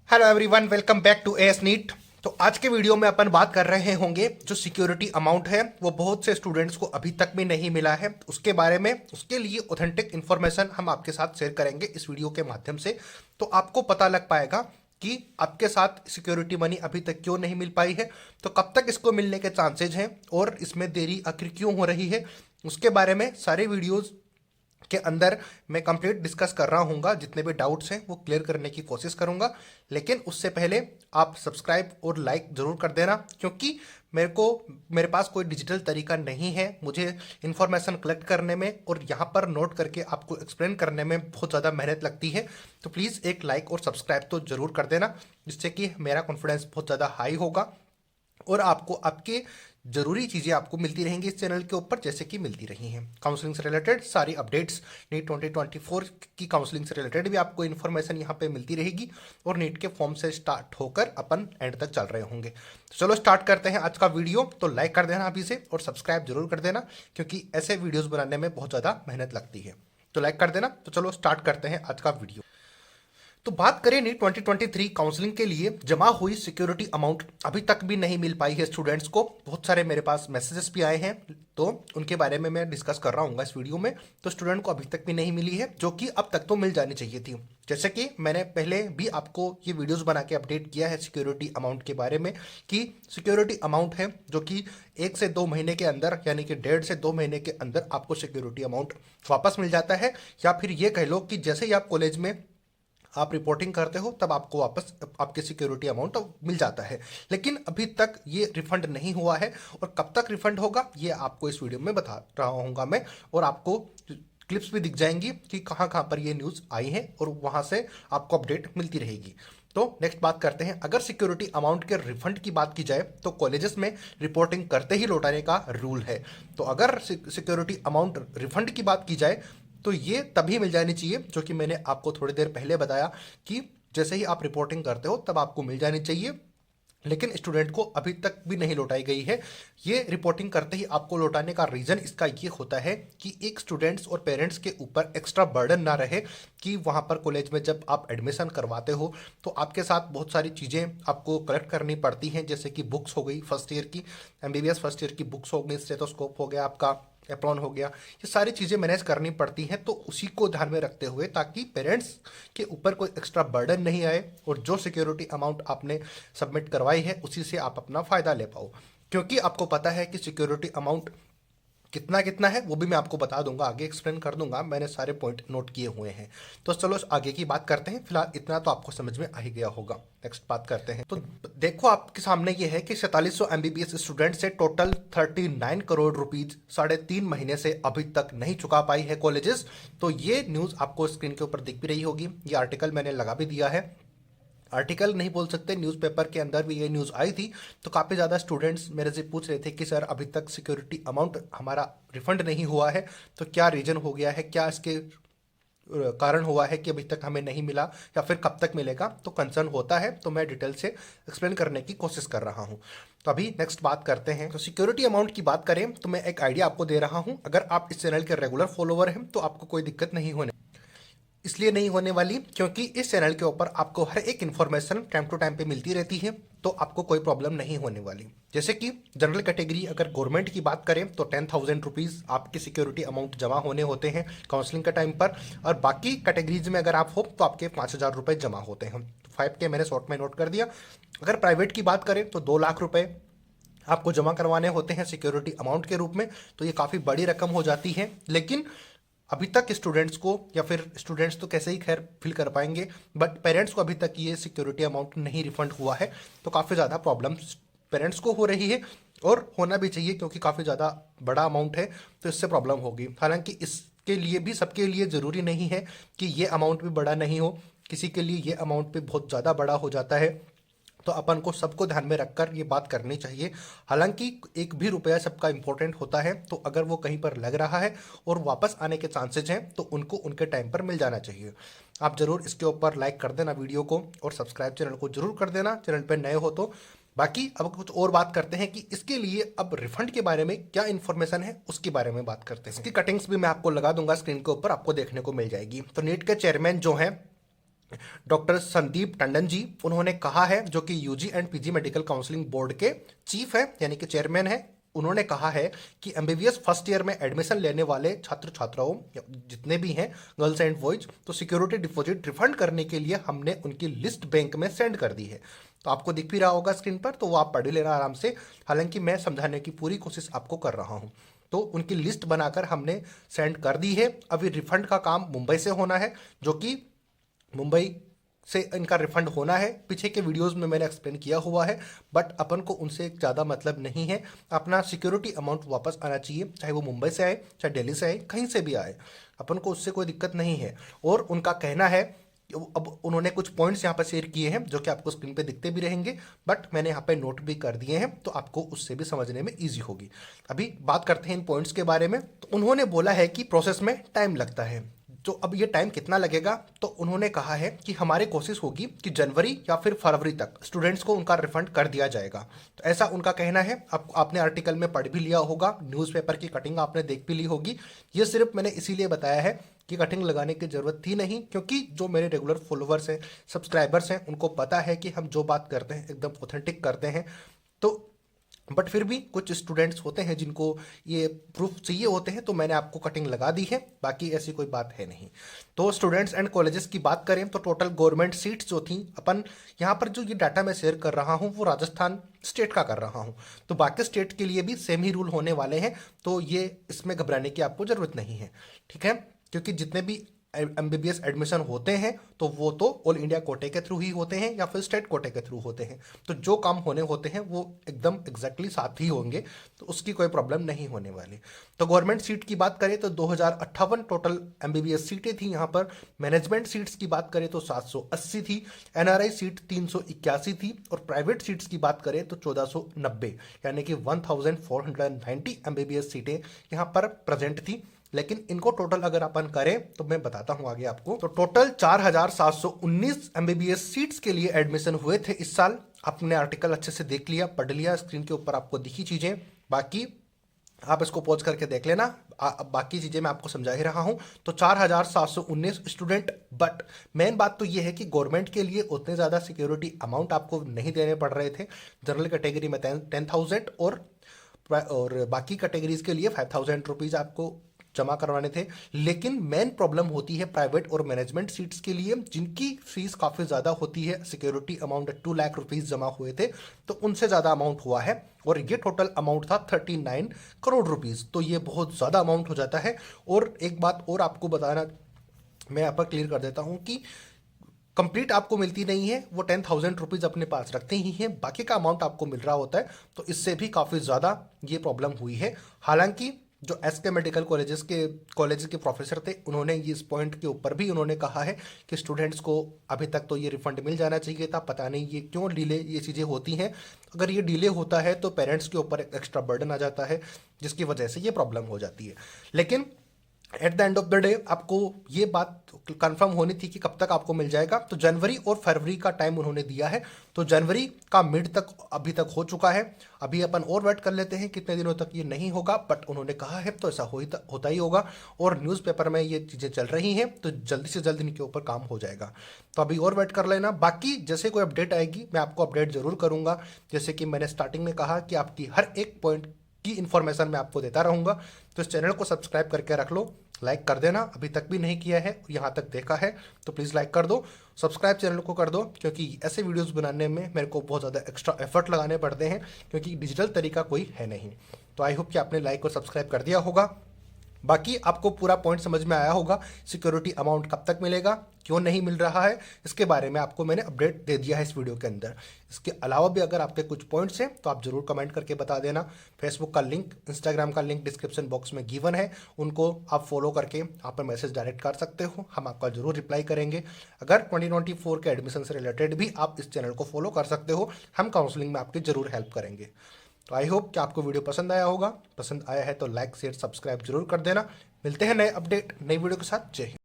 Hello everyone, welcome back to A S NEET. तो आज के वीडियो में अपन बात कर रहे होंगे जो सिक्योरिटी अमाउंट है वो बहुत से स्टूडेंट्स को अभी तक भी नहीं मिला है, उसके बारे में। उसके लिए ऑथेंटिक इन्फॉर्मेशन हम आपके साथ शेयर करेंगे इस वीडियो के माध्यम से। तो आपको पता लग पाएगा कि आपके साथ सिक्योरिटी मनी अभी तक क्यों नहीं मिल पाई है, तो कब तक इसको मिलने के चांसेज हैं और इसमें देरी आखिर क्यों हो रही है, उसके बारे में सारे वीडियोज़ के अंदर मैं कंप्लीट डिस्कस कर रहा हूँगा। जितने भी डाउट्स हैं वो क्लियर करने की कोशिश करूँगा, लेकिन उससे पहले आप सब्सक्राइब और लाइक ज़रूर कर देना, क्योंकि मेरे पास कोई डिजिटल तरीका नहीं है। मुझे इन्फॉर्मेशन कलेक्ट करने में और यहाँ पर नोट करके आपको एक्सप्लेन करने में बहुत ज़्यादा मेहनत लगती है। तो प्लीज़ एक लाइक और सब्सक्राइब तो ज़रूर कर देना, जिससे कि मेरा कॉन्फिडेंस बहुत ज़्यादा हाई होगा और आपको आपके जरूरी चीज़ें आपको मिलती रहेंगी इस चैनल के ऊपर, जैसे कि मिलती रही हैं। काउंसलिंग से रिलेटेड सारी अपडेट्स, नीट 2024 की काउंसलिंग से रिलेटेड भी आपको इन्फॉर्मेशन यहाँ पे मिलती रहेगी और नीट के फॉर्म से स्टार्ट होकर अपन एंड तक चल रहे होंगे। तो चलो स्टार्ट करते हैं आज का वीडियो। तो लाइक कर देना अभी से और सब्सक्राइब जरूर कर देना, क्योंकि ऐसे वीडियोज़ बनाने में बहुत ज़्यादा मेहनत लगती है। तो लाइक कर देना। तो चलो स्टार्ट करते हैं आज का वीडियो। तो बात करें नीट 2023 काउंसलिंग के लिए जमा हुई सिक्योरिटी अमाउंट अभी तक भी नहीं मिल पाई है स्टूडेंट्स को। बहुत सारे मेरे पास मैसेजेस भी आए हैं, तो उनके बारे में मैं डिस्कस कर रहा हूँ इस वीडियो में। तो स्टूडेंट को अभी तक भी नहीं मिली है, जो कि अब तक तो मिल जानी चाहिए थी। जैसे कि मैंने पहले भी आपको ये वीडियोस बना के अपडेट किया है सिक्योरिटी अमाउंट के बारे में, कि सिक्योरिटी अमाउंट है जो कि 1 से 2 महीने के अंदर, यानी कि 1.5 से 2 महीने के अंदर आपको सिक्योरिटी अमाउंट वापस मिल जाता है। या फिर ये कह लो कि जैसे ही आप कॉलेज में आप रिपोर्टिंग करते हो तब आपको वापस आपके सिक्योरिटी अमाउंट मिल जाता है। लेकिन अभी तक ये रिफंड नहीं हुआ है, और कब तक रिफंड होगा ये आपको इस वीडियो में बता रहा हूँगा मैं। और आपको क्लिप्स भी दिख जाएंगी कि कहाँ कहाँ पर ये न्यूज़ आई है, और वहाँ से आपको अपडेट मिलती रहेगी। तो नेक्स्ट बात करते हैं। अगर सिक्योरिटी अमाउंट के रिफंड की बात की जाए तो कॉलेजेस में रिपोर्टिंग करते ही लौटाने का रूल है। तो अगर सिक्योरिटी अमाउंट रिफंड की बात की जाए तो ये तभी मिल जानी चाहिए, जो कि मैंने आपको थोड़ी देर पहले बताया कि जैसे ही आप रिपोर्टिंग करते हो तब आपको मिल जानी चाहिए। लेकिन स्टूडेंट को अभी तक भी नहीं लौटाई गई है। ये रिपोर्टिंग करते ही आपको लौटाने का रीज़न इसका ये होता है कि एक स्टूडेंट्स और पेरेंट्स के ऊपर एक्स्ट्रा बर्डन ना रहे, कि वहाँ पर कॉलेज में जब आप एडमिशन करवाते हो तो आपके साथ बहुत सारी चीज़ें आपको कलेक्ट करनी पड़ती हैं, जैसे कि बुक्स हो गई फर्स्ट ईयर की, एमबीबीएस फर्स्ट ईयर की बुक्स हो गई, स्टेथोस्कोप हो गया, आपका एप्रॉन हो गया। ये सारी चीज़ें मैनेज करनी पड़ती हैं। तो उसी को ध्यान में रखते हुए, ताकि पेरेंट्स के ऊपर कोई एक्स्ट्रा बर्डन नहीं आए और जो सिक्योरिटी अमाउंट आपने सबमिट करवाई है उसी से आप अपना फ़ायदा ले पाओ। क्योंकि आपको पता है कि सिक्योरिटी अमाउंट कितना कितना है वो भी मैं आपको बता दूंगा, आगे एक्सप्लेन कर दूंगा, मैंने सारे पॉइंट नोट किए हुए हैं। तो चलो आगे की बात करते हैं। फिलहाल इतना तो आपको समझ में आ ही गया होगा। नेक्स्ट बात करते हैं। तो देखो आपके सामने ये है कि 4700 एमबीबीएस स्टूडेंट से टोटल 39 करोड़ रुपीज 3.5 महीने से अभी तक नहीं चुका पाई है कॉलेजेस। तो ये न्यूज़ आपको स्क्रीन के ऊपर दिख भी रही होगी। ये आर्टिकल मैंने लगा भी दिया है, आर्टिकल नहीं बोल सकते, न्यूज़पेपर के अंदर भी ये न्यूज़ आई थी। तो काफ़ी ज़्यादा स्टूडेंट्स मेरे से पूछ रहे थे कि सर अभी तक सिक्योरिटी अमाउंट हमारा रिफंड नहीं हुआ है, तो क्या रीज़न हो गया है, क्या इसके कारण हुआ है कि अभी तक हमें नहीं मिला, या फिर कब तक मिलेगा। तो कंसर्न होता है, तो मैं डिटेल से एक्सप्लेन करने की कोशिश कर रहा हूँ। तो अभी नेक्स्ट बात करते हैं। तो सिक्योरिटी अमाउंट की बात करें तो मैं एक आइडिया आपको दे रहा हूँ। अगर आप इस चैनल के रेगुलर फॉलोवर हैं तो आपको कोई दिक्कत नहीं होने इसलिए नहीं होने वाली, क्योंकि इस चैनल के ऊपर आपको हर एक इन्फॉर्मेशन टाइम टू टाइम पे मिलती रहती है। तो आपको कोई प्रॉब्लम नहीं होने वाली। जैसे कि जनरल कैटेगरी अगर गवर्नमेंट की बात करें तो 10,000 रुपीज़ आपके सिक्योरिटी अमाउंट जमा होने होते हैं काउंसलिंग के टाइम पर, और बाकी कैटेगरीज में अगर आप हो तो आपके 5,000 रुपये जमा होते हैं। 5K मैंने शॉर्ट में नोट कर दिया। अगर प्राइवेट की बात करें तो 2 लाख रुपये आपको जमा करवाने होते हैं सिक्योरिटी अमाउंट के रूप में। तो ये काफ़ी बड़ी रकम हो जाती है। लेकिन अभी तक स्टूडेंट्स को, या फिर स्टूडेंट्स तो कैसे ही खैर फिल कर पाएंगे, बट पेरेंट्स को अभी तक ये सिक्योरिटी अमाउंट नहीं रिफंड हुआ है। तो काफ़ी ज़्यादा प्रॉब्लम्स पेरेंट्स को हो रही है, और होना भी चाहिए, क्योंकि काफ़ी ज़्यादा बड़ा अमाउंट है तो इससे प्रॉब्लम होगी। हालांकि इसके लिए भी सबके लिए ज़रूरी नहीं है कि ये अमाउंट भी बड़ा नहीं हो, किसी के लिए ये अमाउंट भी बहुत ज़्यादा बड़ा हो जाता है। तो अपन को सबको ध्यान में रखकर ये बात करनी चाहिए। हालांकि एक भी रुपया सबका इंपॉर्टेंट होता है, तो अगर वो कहीं पर लग रहा है और वापस आने के चांसेज हैं तो उनको उनके टाइम पर मिल जाना चाहिए। आप ज़रूर इसके ऊपर लाइक कर देना वीडियो को, और सब्सक्राइब चैनल को जरूर कर देना चैनल पर नए हो तो। बाकी अब कुछ और बात करते हैं कि इसके लिए अब रिफंड के बारे में क्या इन्फॉर्मेशन है, उसके बारे में बात करते हैं। इसकी कटिंग्स भी मैं आपको लगा दूंगा स्क्रीन के ऊपर, आपको देखने को मिल जाएगी। तो नीट के चेयरमैन जो हैं डॉक्टर संदीप टंडन जी, उन्होंने कहा है, जो कि UG and PG medical counselling board के चीफ है यानी कि चेयरमैन है। उन्होंने कहा है कि एमबीबीएस फर्स्ट ईयर में एडमिशन लेने वाले छात्र छात्राओं जितने भी हैं, गर्ल्स एंड बॉयज, तो सिक्योरिटी डिपॉजिट रिफंड करने के लिए हमने उनकी लिस्ट बैंक में सेंड कर दी है। तो आपको दिख भी रहा होगा स्क्रीन पर, तो वो आप पढ़ लेना आराम से। हालांकि मैं समझाने की पूरी कोशिश आपको कर रहा हूँ। तो उनकी लिस्ट बनाकर हमने सेंड कर दी है। अभी रिफंड का काम मुंबई से होना है, जो कि मुंबई से इनका रिफंड होना है। पीछे के वीडियोस में मैंने एक्सप्लेन किया हुआ है, बट अपन को उनसे ज़्यादा मतलब नहीं है। अपना सिक्योरिटी अमाउंट वापस आना चाहिए, चाहे वो मुंबई से आए, चाहे दिल्ली से आए, कहीं से भी आए, अपन को उससे कोई दिक्कत नहीं है। और उनका कहना है, अब उन्होंने कुछ पॉइंट्स यहाँ पर शेयर किए हैं जो कि आपको स्क्रीन पे दिखते भी रहेंगे, बट मैंने यहाँ पे नोट भी कर दिए हैं, तो आपको उससे भी समझने में ईजी होगी। अभी बात करते हैं इन पॉइंट्स के बारे में। तो उन्होंने बोला है कि प्रोसेस में टाइम लगता है। तो अब ये टाइम कितना लगेगा, तो उन्होंने कहा है कि हमारी कोशिश होगी कि जनवरी या फिर फरवरी तक स्टूडेंट्स को उनका रिफंड कर दिया जाएगा। तो ऐसा उनका कहना है। आपने आर्टिकल में पढ़ भी लिया होगा, न्यूज़पेपर की कटिंग आपने देख भी ली होगी। ये सिर्फ मैंने इसीलिए बताया है कि कटिंग लगाने की ज़रूरत थी नहीं, क्योंकि जो मेरे रेगुलर फॉलोअर्स हैं, सब्सक्राइबर्स हैं, उनको पता है कि हम जो बात करते हैं एकदम ऑथेंटिक करते हैं। तो बट फिर भी कुछ स्टूडेंट्स होते हैं जिनको ये प्रूफ चाहिए होते हैं, तो मैंने आपको कटिंग लगा दी है, बाकी ऐसी कोई बात है नहीं। तो स्टूडेंट्स एंड कॉलेजेस की बात करें तो टोटल गवर्नमेंट सीट्स जो थी, अपन यहाँ पर जो ये डाटा मैं शेयर कर रहा हूँ वो राजस्थान स्टेट का कर रहा हूँ, तो बाकी स्टेट के लिए भी सेम ही रूल होने वाले हैं। तो ये इसमें घबराने की आपको ज़रूरत नहीं है, ठीक है, क्योंकि जितने भी एमबीबीएस एडमिशन होते हैं तो वो तो ऑल इंडिया कोटे के थ्रू ही होते हैं या फिर स्टेट कोटे के थ्रू होते हैं। तो जो काम होने होते हैं वो एकदम एग्जैक्टली साथ ही होंगे, तो उसकी कोई प्रॉब्लम नहीं होने वाली। तो गवर्नमेंट सीट की बात करें तो 2058 टोटल एमबीबीएस सीटें थी यहाँ पर। मैनेजमेंट सीट्स की बात करें तो 780 थी। एनआरआई सीट 381 थी। और प्राइवेट सीट्स की बात करें तो 1490, यानी कि 1490 एमबीबीएस सीटें यहाँ पर प्रेजेंट थी। लेकिन इनको टोटल अगर अपन करें तो मैं बताता हूं आगे आपको। तो टोटल 4719 एमबीबीएस सीट्स के लिए एडमिशन हुए थे इस साल। आपने आर्टिकल अच्छे से देख लिया, पढ़ लिया, स्क्रीन के ऊपर आपको दिखी चीजें। बाकी आप इसको पॉज करके देख लेना, बाकी चीजें मैं आपको समझा ही रहा हूं। तो 4719 स्टूडेंट। बट मेन बात तो ये है कि गवर्नमेंट के लिए उतने ज्यादा सिक्योरिटी अमाउंट आपको नहीं देने पड़ रहे थे। जनरल कैटेगरी में 10,000 और बाकी कैटेगरीज के लिए 5,000 रुपीज आपको जमा करवाने थे। लेकिन मेन प्रॉब्लम होती है प्राइवेट और मैनेजमेंट सीट्स के लिए, जिनकी फीस काफ़ी ज़्यादा होती है। सिक्योरिटी अमाउंट 2 लाख रुपीस जमा हुए थे, तो उनसे ज़्यादा अमाउंट हुआ है। और ये टोटल अमाउंट था 39 करोड़ रुपीस। तो ये बहुत ज़्यादा अमाउंट हो जाता है। और एक बात और आपको बताना, मैं यहाँ पर क्लियर कर देता हूँ कि कंप्लीट आपको मिलती नहीं है, वो 10,000 रुपीज़ अपने पास रखते ही हैं, बाकी का अमाउंट आपको मिल रहा होता है। तो इससे भी काफ़ी ज़्यादा ये प्रॉब्लम हुई है। हालांकि जो एसके मेडिकल कॉलेज के प्रोफेसर थे, उन्होंने इस पॉइंट के ऊपर भी उन्होंने कहा है कि स्टूडेंट्स को अभी तक तो ये रिफंड मिल जाना चाहिए था, पता नहीं ये क्यों डिले ये चीज़ें होती हैं। अगर ये डिले होता है तो पेरेंट्स के ऊपर एक एक्स्ट्रा बर्डन आ जाता है, जिसकी वजह से ये प्रॉब्लम हो जाती है। लेकिन at the end of the day आपको ये बात कंफर्म होनी थी कि कब तक आपको मिल जाएगा। तो जनवरी और फरवरी का टाइम उन्होंने दिया है। तो जनवरी का मिड तक अभी तक हो चुका है। अभी अपन और वेट कर लेते हैं कितने दिनों तक ये नहीं होगा, बट उन्होंने कहा है तो ऐसा होता ही होगा। और न्यूज़पेपर में ये चीज़ें चल रही हैं, तो जल्दी से जल्दी इनके ऊपर काम हो जाएगा। तो अभी और वेट कर लेना। बाकी जैसे कोई अपडेट आएगी मैं आपको अपडेट जरूर करूँगा। जैसे कि मैंने स्टार्टिंग में कहा कि आपकी हर एक पॉइंट की इन्फॉर्मेशन मैं आपको देता रहूँगा। तो इस चैनल को सब्सक्राइब करके रख लो, लाइक कर देना। अभी तक भी नहीं किया है, यहाँ तक देखा है तो प्लीज़ लाइक कर दो, सब्सक्राइब चैनल को कर दो, क्योंकि ऐसे वीडियोस बनाने में मेरे को बहुत ज़्यादा एक्स्ट्रा एफर्ट लगाने पड़ते हैं, क्योंकि डिजिटल तरीका कोई है नहीं। तो आई होप कि आपने लाइक और सब्सक्राइब कर दिया होगा। बाकी आपको पूरा पॉइंट समझ में आया होगा। सिक्योरिटी अमाउंट कब तक मिलेगा, क्यों नहीं मिल रहा है, इसके बारे में आपको मैंने अपडेट दे दिया है इस वीडियो के अंदर। इसके अलावा भी अगर आपके कुछ पॉइंट्स हैं तो आप जरूर कमेंट करके बता देना। फेसबुक का लिंक, इंस्टाग्राम का लिंक डिस्क्रिप्शन बॉक्स में गिवन है, उनको आप फॉलो करके आप पर मैसेज डायरेक्ट कर सकते हो, हम आपका जरूर रिप्लाई करेंगे। अगर 2024 के एडमिशन से रिलेटेड भी आप इस चैनल को फॉलो कर सकते हो, हम काउंसलिंग में आपकी जरूर हेल्प करेंगे। तो आई होप कि आपको वीडियो पसंद आया होगा। पसंद आया है तो लाइक शेयर सब्सक्राइब जरूर कर देना। मिलते हैं नए अपडेट नई वीडियो के साथ। जय हिंद।